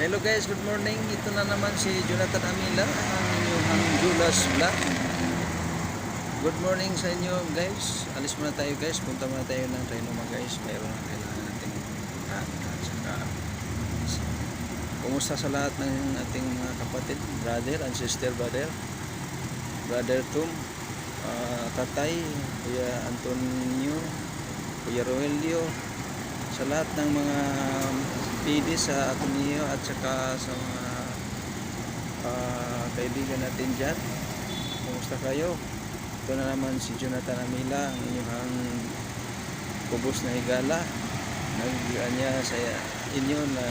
Hello guys, good morning. Ito na naman si Jonathan Amila, ang inyong Julas Vlog. Good morning sa inyo guys. Alis muna tayo guys. Punta muna tayo ng Trinoma guys. Mayroon ang kailangan natin. Kumusta sa lahat ng ating mga kapatid, brother and sister, brother Tom, tatay, Kuya Antonio, Kuya Roelio, sa lahat ng mga PD sa Ateneo at saka sa mga kaibigan natin dyan. Kumusta kayo? Ito na naman si Jonathan Amila, ang inyong kubos na higala. Nag-anya sa inyo na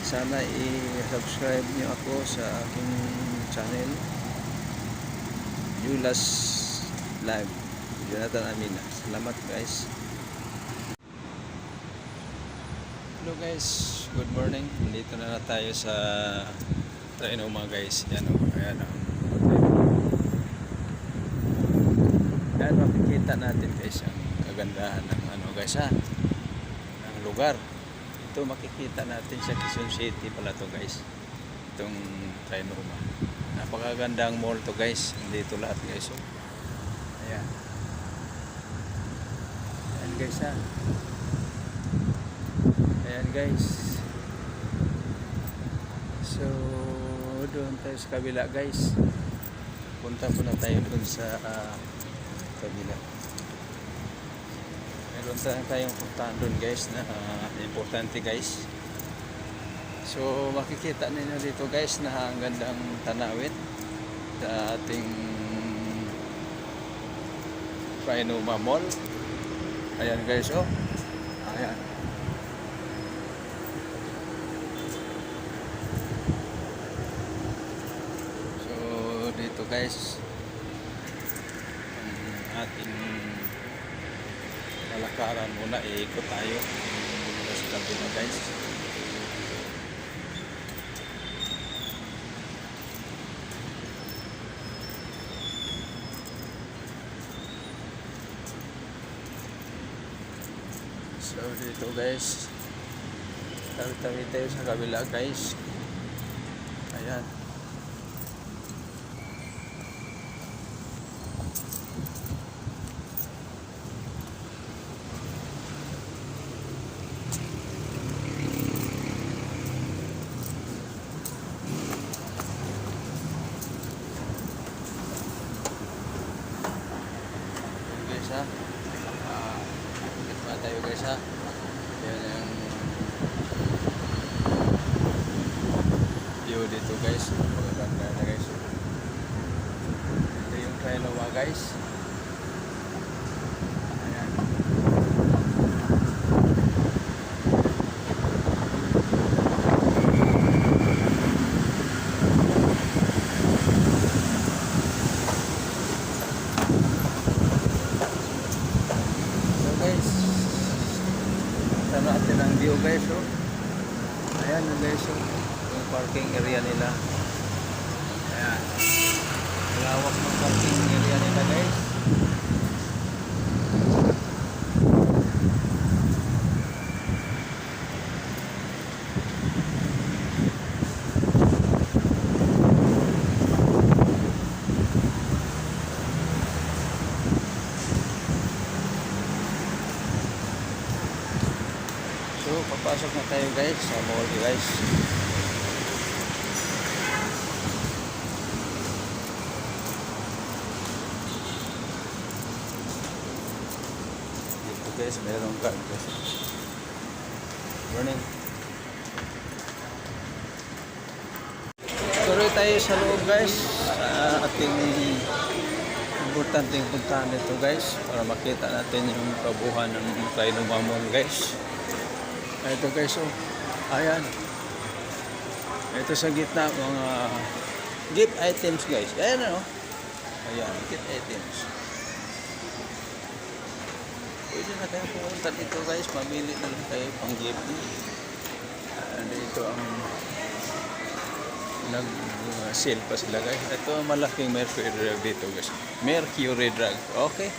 sana i-subscribe nyo ako sa aking channel Julas Live, Jonathan Amila. Salamat guys. Hello guys, good morning. Dito na tayo sa Trinoma guys. Yan o, ayan o. Ayan, makikita natin guys ang kagandahan ng ano guys ha, ng lugar. Ito makikita natin sa Quezon City pala to guys, itong Trinoma. Napakagandang mall to guys. Dito lahat guys o. Ayan. Ayan guys ha. Ayan guys. So doon tayo sa kabila guys. Punta po na tayo doon sa kabila. Meron tayong puntahan doon guys na importante guys. So makikita ninyo dito guys na ang gandang tanawin sa ating Trinoma Mall. Ayan guys oh. Ayan. Dito guys ang ating lalakaran muna, iikot tayo sa kabila guys. So dito guys tawi-tawi tayo sa kabila guys. Ayan. Ha, ikot pa tayo guys ha. Yan yung view dito guys. Magaganda na guys. Ito yung Trinoma guys. Ayan. Ito natin ang view guys oh. Ayan guys oh, yung parking area nila. Ayan, lawak ng parking area nila guys. So, papasok na tayo guys sa mall guys. Dito guys, mayroong card guys. Morning. Tuloy tayo sa loob guys. Sa ating importanteng puntahan nito guys. Para makita natin yung kabuuan ng Trinoma Mall guys. Ito guys oh. Ayan. Ito sa gitna mga gift items guys. Ayan oh. Ayan, gift items. Pwede na kayo pumunta dito guys. Mamili na lang kayo pang gift. Dito ang nag-sale pa sila guys. Ito malaking Mercury drug dito guys. Mercury drug. Okay.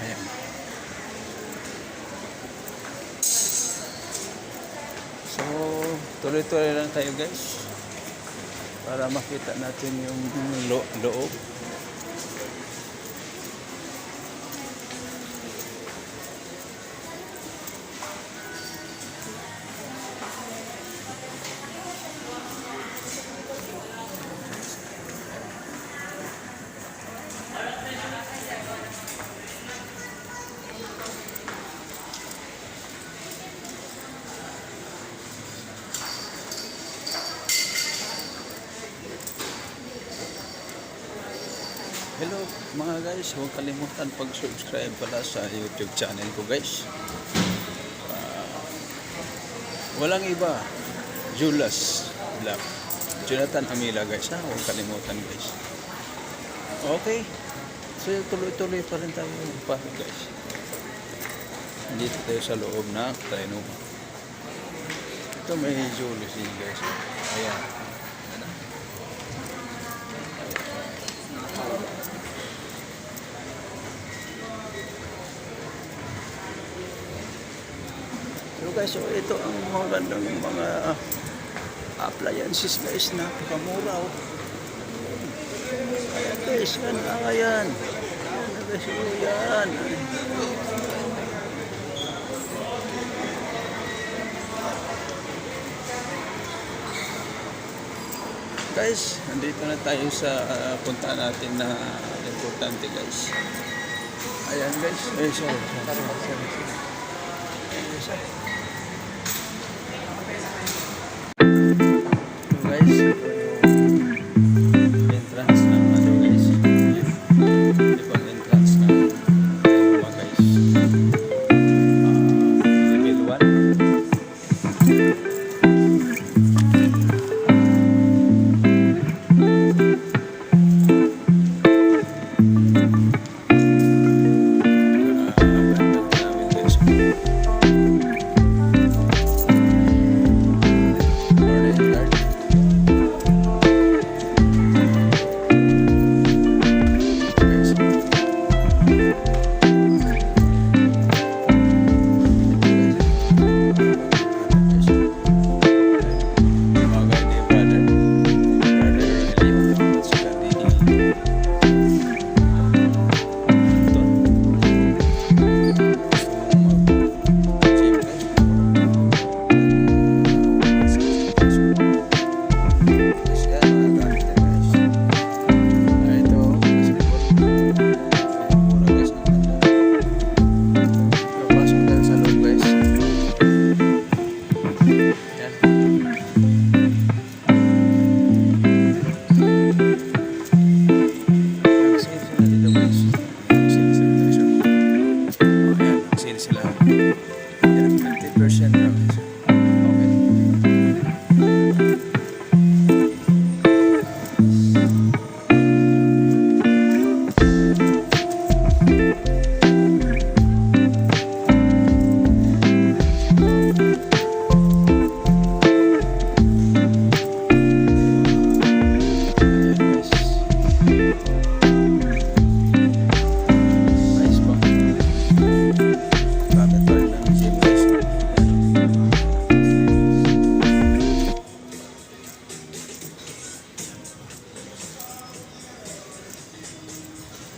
Ayan. So, tuloy-tuloy lang tayo guys. Para makita natin yung loob. Hello mga guys, huwag kalimutan pag-subscribe pala sa YouTube channel ko guys. Walang iba, Julas Vlog, Jonathan Amila guys ha, huwag kalimutan guys. Okay, so tuloy-tuloy pa rin tayo guys. Dito tayo sa loob na Trinoma. Ito may Julius din guys. Ayan. So guys, so ito ang magandang mga appliances guys, napakamura oh. Ayan guys, yan ayan. Ayan guys, yan. Guys, nandito na tayo sa punta natin na importante guys. Ayan guys, sorry. Entrance ng ano guys. Ito ang entrance ng mga guys. Level 1.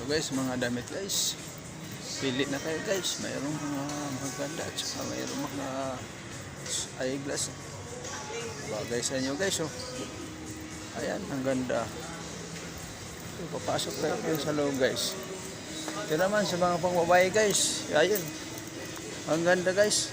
So guys, mga damit guys, pili na kayo guys. Mayroong mga maganda at saka mayroong mga eyeglass. Bagay sa inyo guys oh. Ayan, ang ganda. So, papasok tayo sa loob guys. Ito naman sa mga pangbabae guys. Ayan, ang ganda guys.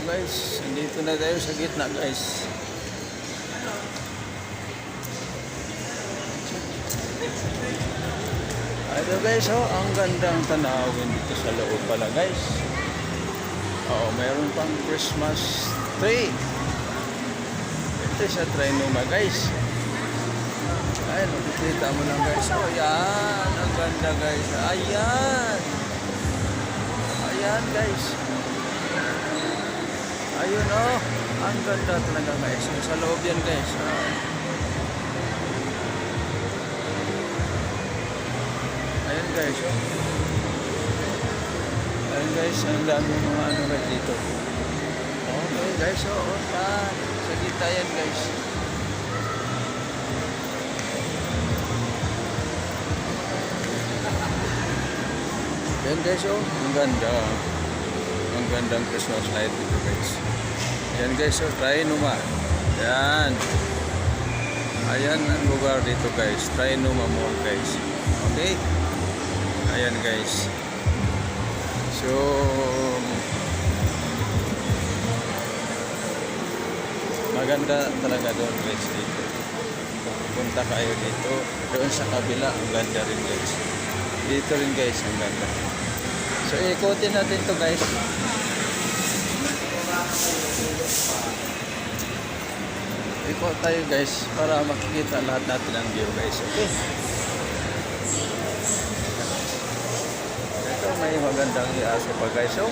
Guys, dito na tayo sa gitna guys. Ito guys, oh, ang gandang tanawin dito sa loob pala guys. Oh, mayroon pang Christmas tree. Ito sa Trinoma guys. Ay, nakikita mo lang guys. Oh, yan. Ang ganda guys. Ayan. Ayan guys. Ayun oh. Ang ganda talaga guys. Sa loob yan guys. Ayan guys. Oh. Ayan guys. Ang dami mga ano guys dito. Okay guys. Oh, sa gitna yan guys. Ayan guys, oh, ang ganda. Ang gandang Christmas light dito guys. Ayan guys, oh, Trinoma. Ayan. Ayan ang lugar dito guys. Trinoma Mall guys. Okay? Ayan guys. So, maganda talaga doon guys dito. Kung pupunta kayo dito, doon sa kabila, ang ganda rin guys. Dito rin guys, ang ganda. So, ikutin natin to guys. Ikot tayo guys para makikita lahat natin ang view guys. Okay. Ito may magandang iaso pa guys. So,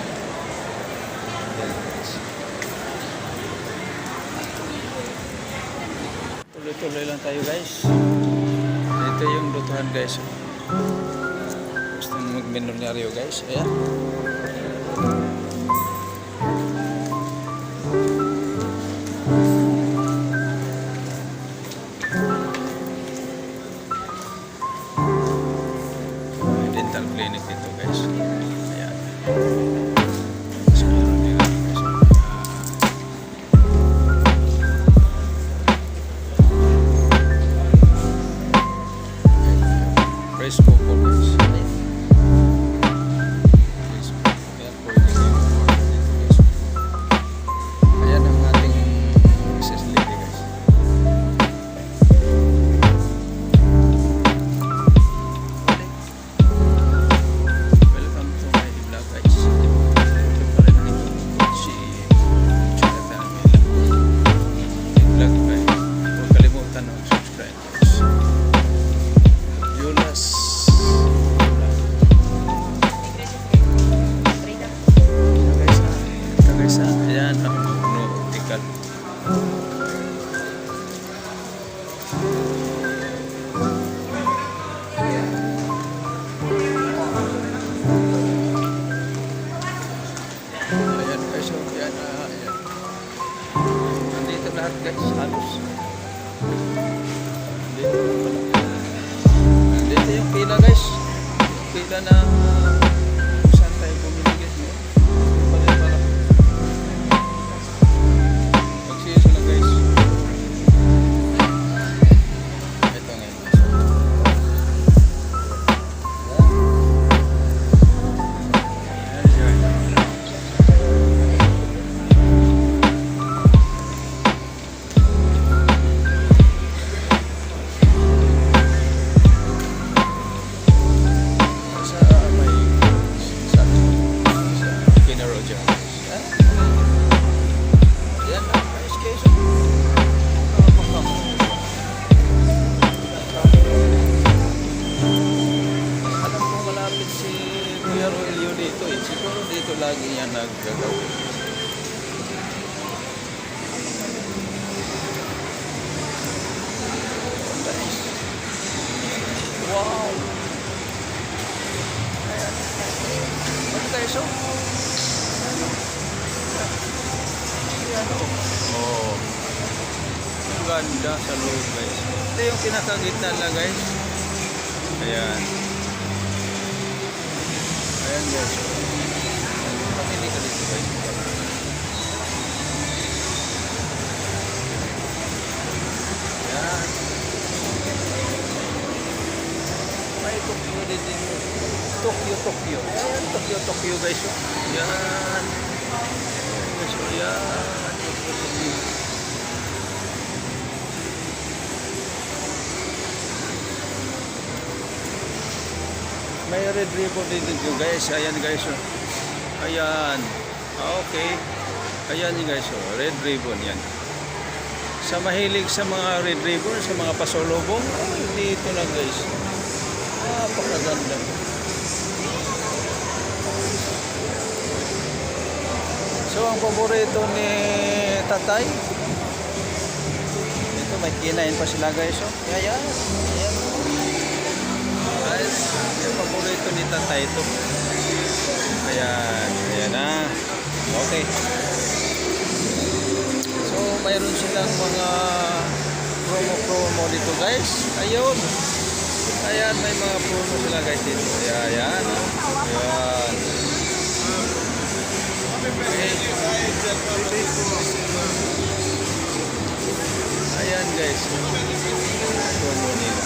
tuloy-tuloy lang tayo guys. Ito yung lutuhan guys. Gusto nyo mag-minoraryo guys. Ayan. May dental clinic dito guys. Ayan. So, meron din lang guys. Facebook po guys. Ayan ang ating Mrs. Lady guys. Welcome to my vlog guys. Ito pa rin ang inyong si Jonathan Amila. Vlog guys. Huwag kalimutan ng subscribe guys. Yulas. Guys, ayan ang vertical. Ayan guys, ayan, ayan. Nandito lahat guys, halos. Nandito yung pila guys. Pila na saan tayo bumili guys. Pala. Magsiyos na guys. Ito ngayon. Siguro dito lagi yan naggagawin. Wow! Ayan. Ano tayo so? Ayan o. Oh. Ang ganda sa loob guys. Ito yung pinakagitna lang guys. Ayan. Ayan guys. Pamili ka dito guys. Ayan. May Tokyo dito. Tokyo. Ayan, Tokyo guys. Ayan. Guys, ayan. May red ribbon dito guys. Ayan guys. Ayan. Okay. Ayan guys. Red ribbon yan. Sa mahilig sa mga Red Ribbon, sa mga pasolobong, dito na guys. Napakaganda. So ang paborito ni Tatay, ito may kinain pa sila guys. Oh. Ayan. Guys, yung paborito ni Tatay ito. Ayan na. Okay. So mayroon silang mga promo dito guys. Ayun. Ayan, may mga promo sila guys dito. Ayan. Ayan guys. Promo nila.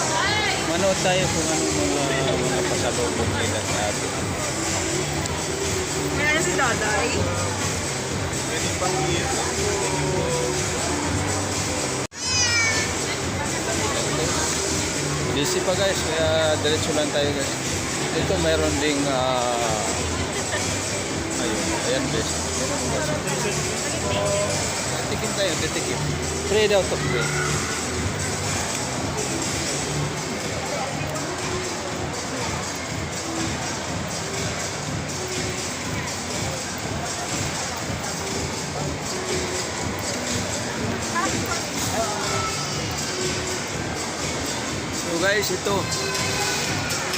Manood tayo kung anong mga pasalubong nila sa atin. Kaya si Daday. Busy pa guys, kaya diretso lang tayo guys. Dito mayroon ding ayan guys. Tikim tayo, titikim. Trade out of trade. So guys, ito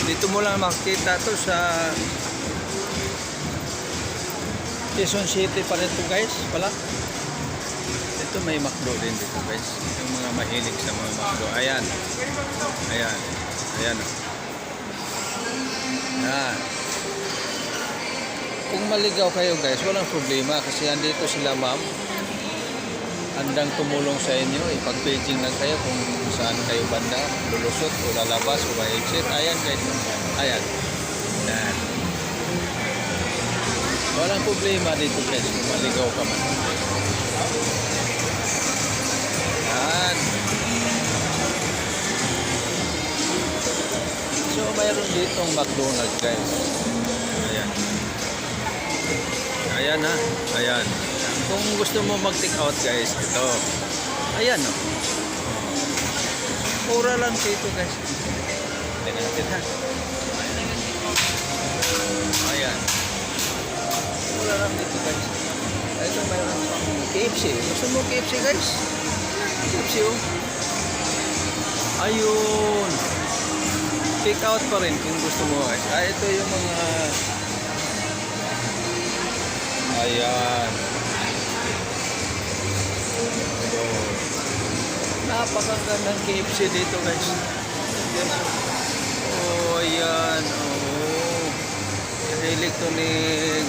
dito mo lang makikita to sa Quezon City pa rin to guys pala. Ito may McDo din dito guys, yung mga mahilig sa mga McDo. Ayan. Ayan. Kung maligaw kayo guys, walang problema kasi andito sila ma'am, handang tumulong sa inyo. Ipag-paging lang kayo kung saan kayo banda, lulusot o lalabas o ma-exit. Ayan guys. Ayan. Walang problema dito guys kung maligaw ka man. Ayan. So mayroon ditong McDonald's guys. Ayan ha. Ayan. Kung gusto mo mag-take out guys, ito. Ayan o. Mura lang dito guys. Tingnan natin ha. Ayan. Mura lang dito guys. Ito mayroon KFC. Gusto mo KFC guys? KFC o. Ayun. Take out pa rin kung gusto mo guys. Ito yung mga ayan. So, napakagandang KFC dito guys. Oh, ayan. Oh. Hilig to ni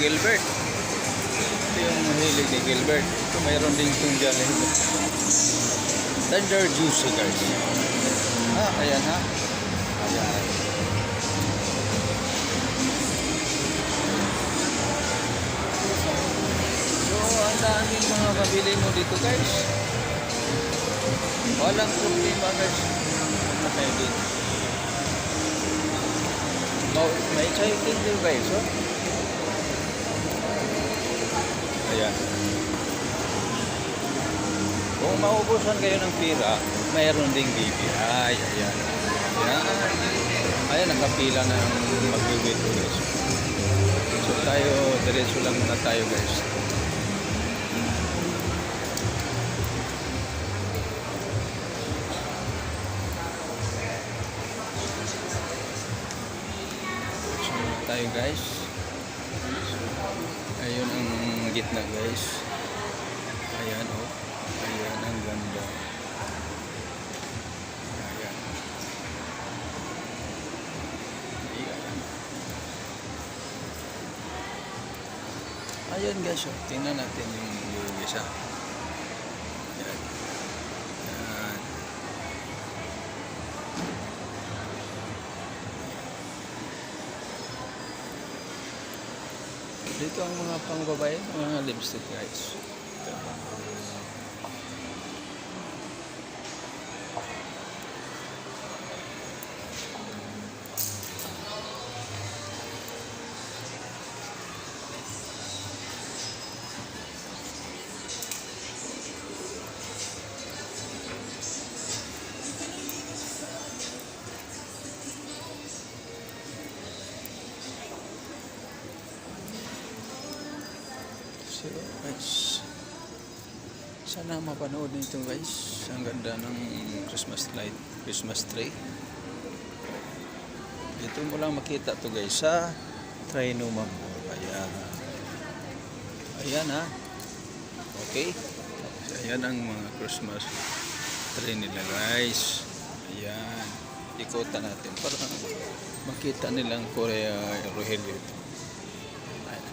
Gilbert. Ito yung hilig ni Gilbert. Ito mayroon din itong Jollibee. Tender juicy guys. Ayan ha. Ayan. Ang daming mga mabili mo dito guys. Walang problema guys. Ano kayo dito? May cycling din guys. Oh. Ayan. Kung maubusan kayo ng pira, mayroon ding BPI. Ayan. Ayan, nakapila na ang mag-wait guys. So tayo, diretso lang muna tayo guys. Tayo guys. Ayun ang gitna guys. Ayan oh. Ayan ang ganda. Ayan. Ayan guys oh. Tingnan natin yung isa. Ayan. Ayan. Dito ang mga pangbabae, mga lipstick guys. So guys, sana mapanood nito guys. Ang ganda ng Christmas light, Christmas tree. Dito mo lang makita to guys sa Trinoma Mall. Ayan. Ayan ha. Okay. So, ayan ang mga Christmas tree nila guys. Ayan. Ikutan natin para makita nilang Korea Rogelio. Ayan.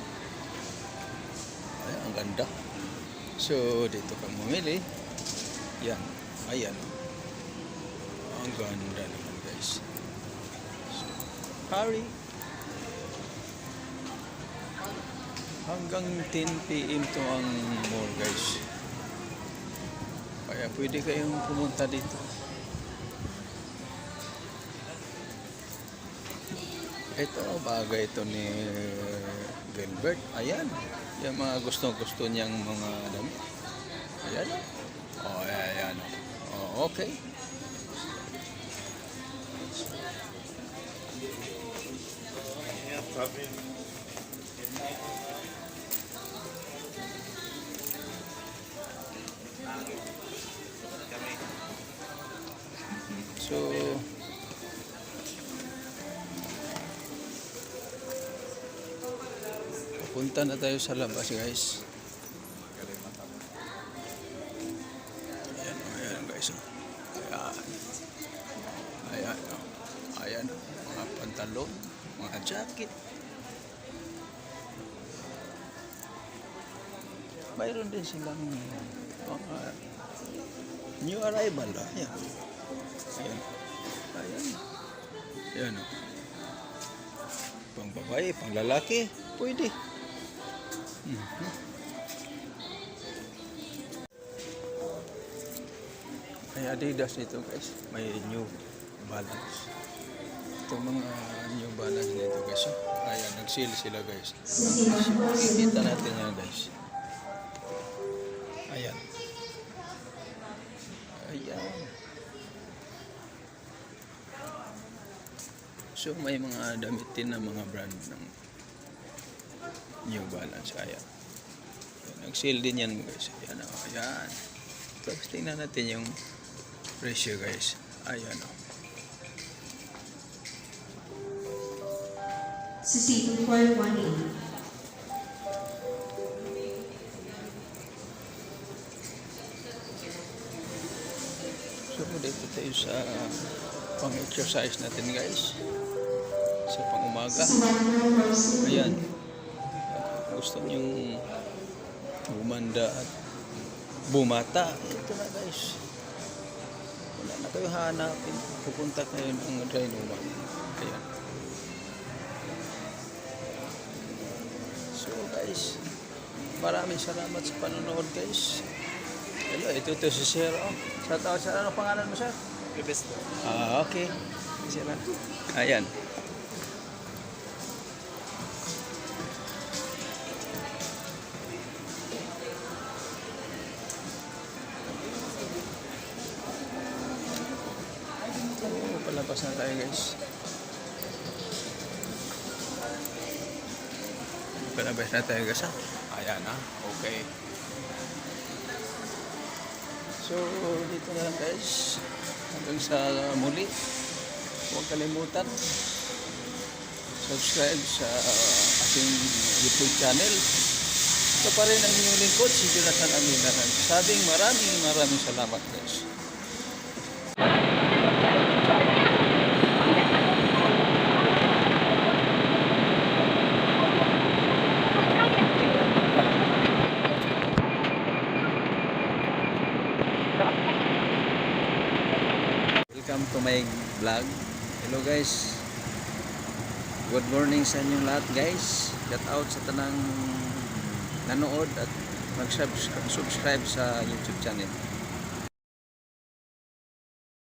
Ayan, ang ganda. So, dito kang mamili. Yan. Ayan. Ang ganda naman guys. So, hurry. Hanggang 10 PM to ang mall guys. Kaya pwede kayong pumunta dito. Ito, bagay ito ni Gilbert. Ayan. Yung mga gusto niyang mga damit. Ayan. Oh, ayan. Oh, okay. So, punta na tayo sa labas guys. Ayan guys. Ayan. Mga pantalon, mga jacket. Mayroon din silang mga new arrival. Ayan. Ayan. Pang babae, pang lalaki, pwede. Ay Adidas dito guys, may New Balance. Itong mga New Balance dito guys. Ayan, nag-sale sila guys. Kita natin yan guys. Ayan. So may mga damit din na mga brand ng New Balance. Ayan. Nag-sale din yan guys. Ayan. Tapos tingnan natin yung presyo guys. Ayan o. Succeeding 418. So dito tayo sa pang-exercise natin guys. Sa pang-umaga. Ayan. Gusto niyong bumanda at bumata. Ito na guys. Wala na kayo hanapin. Pupunta kayo ng Trinoma. Ayan. So guys, maraming salamat sa panonood guys. Hello, ito si Sir. Sir, ano pangalan mo sir? Pipis po. Okay. Sir. Ayan. Palabas na tayo guys. Palabas na tayo guys ha. Ayan ha. Okay. So dito na lang guys. Hanggang sa muli. Huwag kalimutan. Subscribe sa aking YouTube channel. Ito pa rin ang inyong lingkod, si Jonathan Aminaran. Sabing maraming salamat guys. Welcome to my vlog. Hello guys. Good morning sa inyong lahat guys. Shout out sa tanang nanood at mag-subscribe sa YouTube channel.